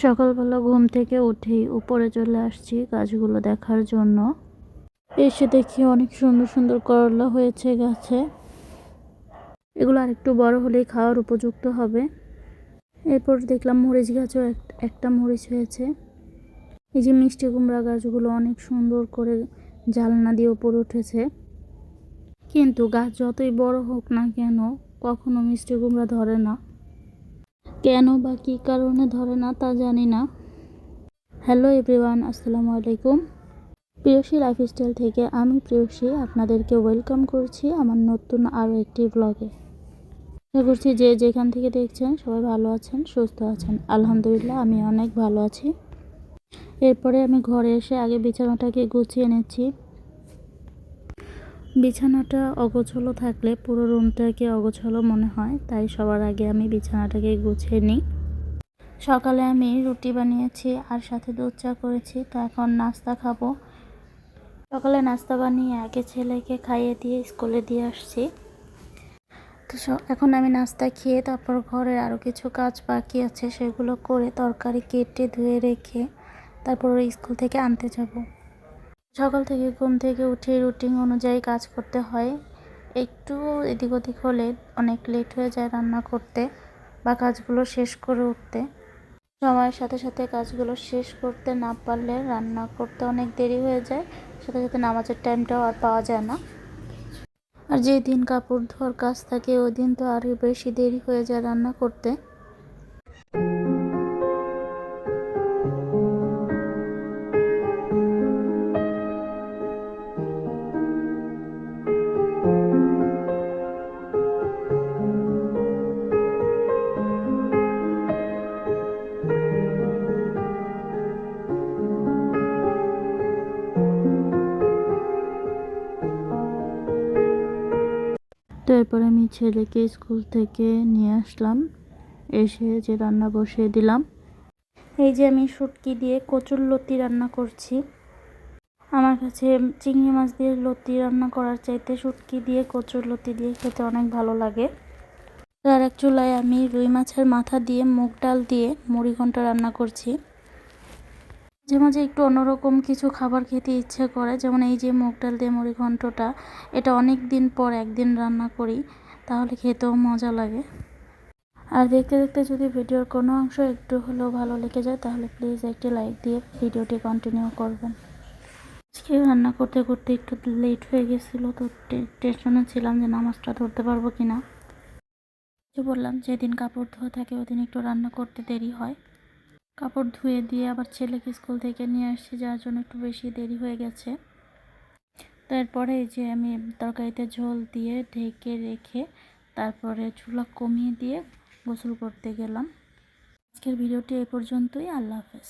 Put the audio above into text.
সকালবেলা ঘুম থেকে উঠেই উপরে চলে আসছি গাছগুলো দেখার জন্য। এসে দেখি অনেক সুন্দর সুন্দর করলা হয়েছে গাছে। এগুলো আরেকটু বড় হলেই খাওয়ার উপযুক্ত হবে। এরপর দেখলাম মরিচ গাছও একটা মরিচ হয়েছে। এই যে মিষ্টি কুমড়া গাছগুলো অনেক সুন্দর করে জালনা দিয়ে উপরে উঠেছে, কিন্তু গাছ যতই বড় হোক না কেন কখনো মিষ্টি কুমড়া ধরে না। কেন বা কী কারণে ধরে না তা জানি না। হ্যালো এভরিওয়ান, আসসালামু আলাইকুম। প্রিয়সী লাইফস্টাইল থেকে আমি প্রিয়সী আপনাদেরকে ওয়েলকাম করছি আমার নতুন আরও একটি ব্লগে। আশা করছি যে যেখান থেকে দেখছেন সবাই ভালো আছেন, সুস্থ আছেন। আলহামদুলিল্লাহ আমি অনেক ভালো আছি। এরপরে আমি ঘরে এসে আগে বিছানাটাকে গুছিয়ে নিচ্ছি। বিছানাটা অগোছালো থাকলে পুরো রুমটাকে অগোছালো মনে হয়, তাই সবার আগে আমি বিছানাটাকে গুছিয়ে নিই। সকালে আমি রুটি বানিয়েছি আর সাথে দুধ চা করেছি, তো এখন নাস্তা খাবো। সকালে নাস্তা বানিয়ে আগে ছেলেকে খাইয়ে দিয়ে স্কুলে দিয়ে আসছি। তো এখন আমি নাস্তা খেয়ে তারপর ঘরের আরও কিছু কাজ বাকি আছে সেগুলো করে তরকারি কেটে ধুয়ে রেখে তারপর স্কুল থেকে আনতে যাব। সকাল থেকে ঘুম থেকে উঠে রুটিন অনুযায়ী কাজ করতে হয়। একটু এদিক ওদিক হলে অনেক লেট হয়ে যায় রান্না করতে বা কাজগুলো শেষ করে উঠতে। সময়ের সাথে সাথে কাজগুলো শেষ করতে না পারলে রান্না করতে অনেক দেরি হয়ে যায়, সাথে সাথে নামাজের টাইমটাও আর পাওয়া যায় না। আর যেই দিন কাপড় ধোয়ার কাজ থাকে ওই দিন তো আরও বেশি দেরি হয়ে যায় রান্না করতে। তো এরপর আমি ছেলেকে স্কুল থেকে নিয়ে আসলাম, এসে যে রান্না বসিয়ে দিলাম। এই যে আমি শুটকি দিয়ে কচুরলতি রান্না করছি। আমার কাছে চিংড়ি মাছ দিয়ে লতি রান্না করার চাইতে শুটকি দিয়ে কচুরলতি দিয়ে খেতে অনেক ভালো লাগে। আর এক চুলায় আমি রুই মাছের মাথা দিয়ে মুগ ডাল দিয়ে মুড়িঘণ্ট রান্না করছি। মাঝে মাঝে একটু অন্যরকম কিছু খাবার খেতে ইচ্ছে করে, যেমন এই যে মুগ ডাল দিয়ে মুড়িঘণ্টটা, এটা অনেক দিন পর একদিন রান্না করি, তাহলে খেতেও মজা লাগে। আর দেখতে দেখতে যদি ভিডিওর কোনো অংশ একটু হলেও ভালো লেগে যায় তাহলে প্লিজ একটি লাইক দিয়ে ভিডিওটি কন্টিনিউ করবেন। আজকে রান্না করতে করতে একটু লেট হয়ে গেছিলো, তো টেনশনে ছিলাম যে নামাজটা ধরতে পারবো কিনা। বললাম যেদিন কাপড় ধোয়া থাকে ওই দিন একটু রান্না করতে দেরি হয়। কাপড় ধুয়ে দিয়ে আবার ছেলেকে স্কুল থেকে নিয়ে আসছি, যার জন্য একটু বেশি দেরি হয়ে গেছে। তারপরে এই যে আমি তরকারিতে ঝোল দিয়ে ঢেকে রেখে তারপরে চুলা কমিয়ে দিয়ে গোসল করতে গেলাম। আজকের ভিডিওটি এই পর্যন্তই। আল্লাহ হাফেজ।